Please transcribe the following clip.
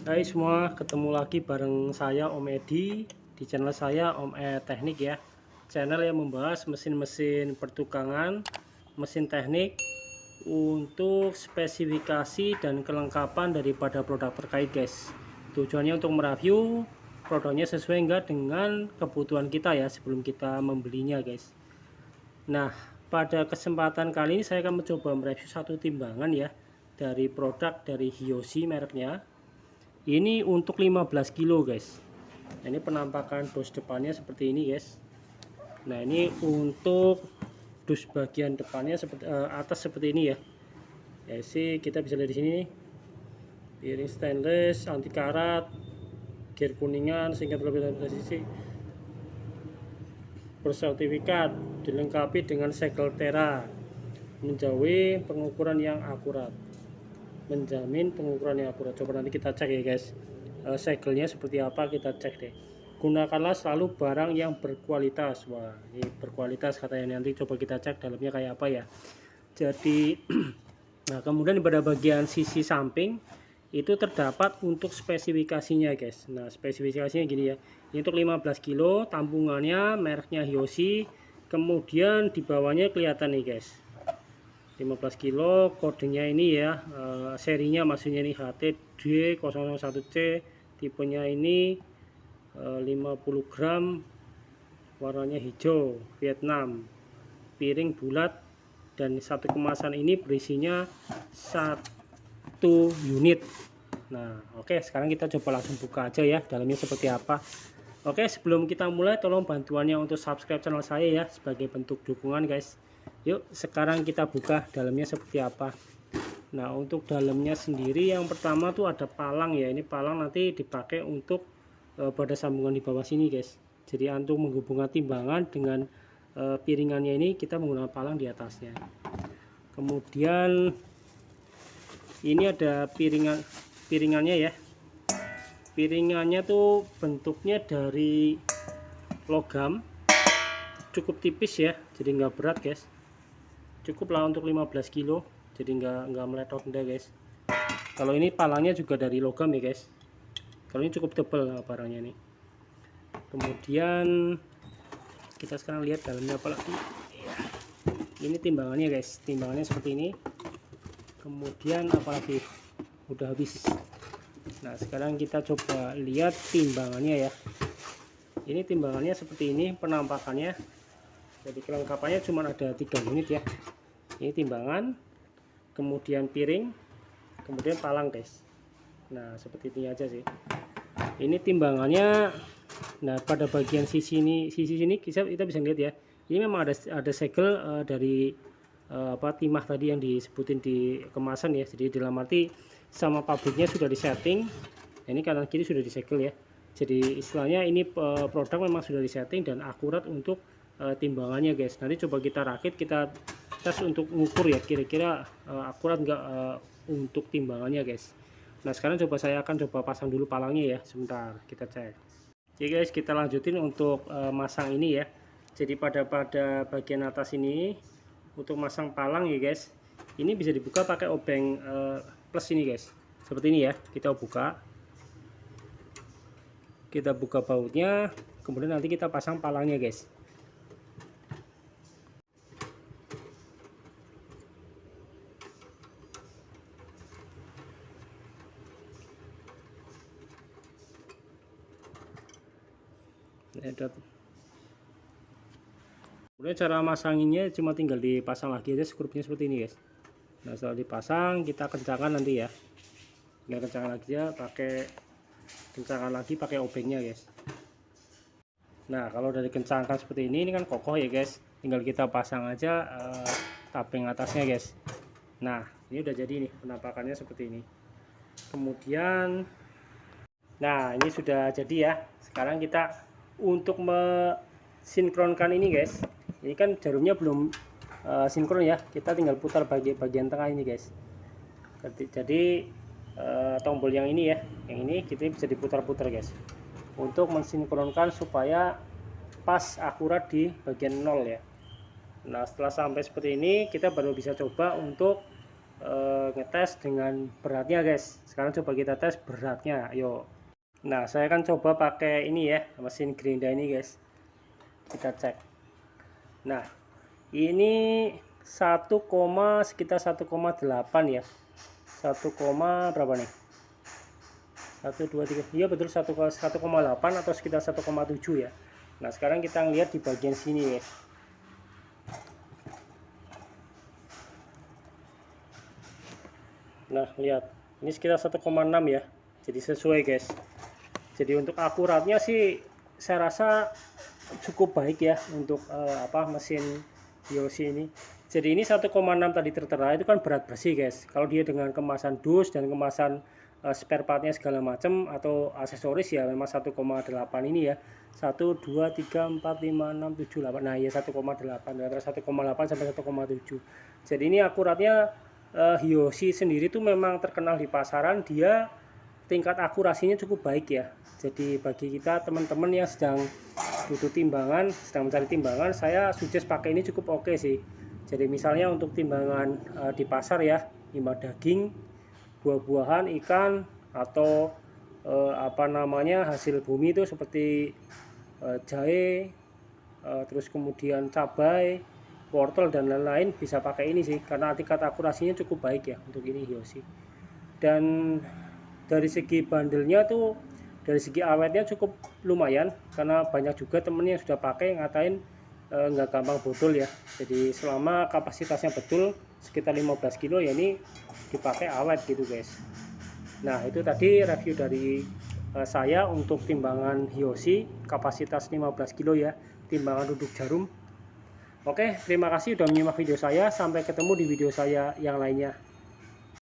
Hai semua, ketemu lagi bareng saya Om Edi di channel saya Om Ed Teknik ya. Channel yang membahas mesin-mesin pertukangan, mesin teknik untuk spesifikasi dan kelengkapan daripada produk terkait guys. Tujuannya untuk mereview produknya sesuai enggak dengan kebutuhan kita ya sebelum kita membelinya guys. Nah, pada kesempatan kali ini saya akan mencoba mereview satu timbangan ya dari produk dari Hyoshi mereknya. Ini untuk 15 kilo guys. Nah, ini penampakan dus depannya seperti ini guys. Nah, ini untuk dus bagian depannya seperti atas seperti ini ya. Ya sih, kita bisa lihat di sini piring stainless anti karat, gear kuningan, singkat lebih dari presisi, bersertifikat, dilengkapi dengan segel tera, menjauhi pengukuran yang akurat, menjamin pengukuran yang akurat. Coba nanti kita cek ya guys, segelnya seperti apa, kita cek deh. Gunakanlah selalu barang yang berkualitas. Wah, ini berkualitas katanya, nanti coba kita cek dalamnya kayak apa ya. Jadi nah, kemudian pada bagian sisi samping itu terdapat untuk spesifikasinya guys. Nah, spesifikasinya gini ya, ini untuk 15 kilo, tampungannya mereknya Hyoshi, kemudian di bawahnya kelihatan nih guys, 15 kilo, kodenya ini ya, serinya maksudnya ini HTD001C, tipenya ini 50 gram, warnanya hijau Vietnam, piring bulat, dan satu kemasan ini berisinya satu unit. Nah, oke, sekarang kita coba langsung buka aja ya dalamnya seperti apa. Oke, sebelum kita mulai tolong bantuannya untuk subscribe channel saya ya sebagai bentuk dukungan guys. Yuk, sekarang kita buka dalamnya seperti apa. Nah, untuk dalamnya sendiri yang pertama tuh ada palang ya. Ini palang nanti dipakai untuk pada sambungan di bawah sini guys. Jadi untuk menghubungkan timbangan dengan piringannya ini kita menggunakan palang di atasnya. Kemudian ini ada piringannya ya. Piringannya tuh bentuknya dari logam, cukup tipis ya, jadi nggak berat guys, cukup lah untuk 15 kilo, jadi nggak meletot enggak guys. Kalau ini palangnya juga dari logam ya guys, kalau ini cukup tebal barangnya ini. Kemudian kita sekarang lihat dalamnya apa lagi. Ini timbangannya guys, timbangannya seperti ini. Kemudian apalagi, udah habis. Nah, sekarang kita coba lihat timbangannya ya. Ini timbangannya seperti ini penampakannya. Jadi kelengkapannya cuma ada 3 unit ya. Ini timbangan, kemudian piring, kemudian palang guys. Nah, seperti ini aja sih. Ini timbangannya. Nah, pada bagian sisi sini kita bisa lihat ya. Ini memang ada segel dari timah tadi yang disebutin di kemasan ya. Jadi dalam arti sama pabriknya sudah disetting. Ini kanan kiri sudah disegel ya. Jadi istilahnya ini produk memang sudah disetting dan akurat untuk timbangannya guys. Nanti coba kita rakit, kita tes untuk mengukur ya kira-kira akurat enggak untuk timbangannya guys. Nah, sekarang saya akan coba pasang dulu palangnya ya, sebentar kita cek. Oke guys, kita lanjutin untuk masang ini ya. Jadi pada bagian atas ini untuk masang palang ya guys, ini bisa dibuka pakai obeng plus ini guys, seperti ini ya. Kita buka bautnya, kemudian nanti kita pasang palangnya guys. Kemudian cara masanginnya cuma tinggal dipasang lagi aja skrupnya seperti ini guys. Nah, setelah dipasang kita kencangkan nanti ya, tinggal kencangkan lagi ya, kencangkan lagi pakai obengnya guys. Nah, kalau dari kencangkan seperti ini kan kokoh ya guys, tinggal kita pasang aja taping atasnya guys. Nah, ini udah jadi nih penampakannya seperti ini. Kemudian nah, ini sudah jadi ya. Sekarang kita untuk mensinkronkan ini guys, ini kan jarumnya belum sinkron ya, kita tinggal putar bagian tengah ini guys. Jadi tombol yang ini ya, yang ini kita bisa diputar-putar guys untuk mensinkronkan supaya pas akurat di bagian 0 ya. Nah, setelah sampai seperti ini kita baru bisa coba untuk ngetes dengan beratnya guys. Sekarang coba kita tes beratnya, ayo. Nah, saya kan coba pakai ini ya, mesin gerinda ini guys. Kita cek. Nah, ini 1, sekitar 1,8 ya. 1, berapa nih? 1 2 3. Iya betul, 1,8 atau sekitar 1,7 ya. Nah, sekarang kita lihat di bagian sini ya. Nah, lihat. Ini sekitar 1,6 ya. Jadi sesuai guys. Jadi untuk akuratnya sih saya rasa cukup baik ya untuk mesin Yoshi ini. Jadi ini 1,6 tadi tertera itu kan berat bersih guys. Kalau dia dengan kemasan dus dan kemasan spare partnya segala macam atau aksesoris ya memang 1,8 ini ya. 1 2 3 4 5 6 7 8. Nah, ya 1,8 antara 1,8 sampai 1,7. Jadi ini akuratnya Yoshi sendiri tuh memang terkenal di pasaran, dia tingkat akurasinya cukup baik ya. Jadi bagi kita teman-teman yang sedang butuh timbangan, sedang mencari timbangan, saya suggest pakai ini cukup oke sih. Jadi misalnya untuk timbangan di pasar ya, timbang daging, buah-buahan, ikan, atau hasil bumi itu seperti jahe, terus kemudian cabai, wortel dan lain-lain, bisa pakai ini sih karena tingkat akurasinya cukup baik ya untuk ini Yoshi. Dan dari segi bandelnya tuh, dari segi awetnya cukup lumayan karena banyak juga temen yang sudah pakai ngatain nggak gampang botol ya. Jadi selama kapasitasnya betul sekitar 15 kilo ya ini dipakai awet gitu guys. Nah, itu tadi review dari saya untuk timbangan Yoshi kapasitas 15 kilo ya, timbangan duduk jarum. Oke, terima kasih sudah menyimak video saya. Sampai ketemu di video saya yang lainnya.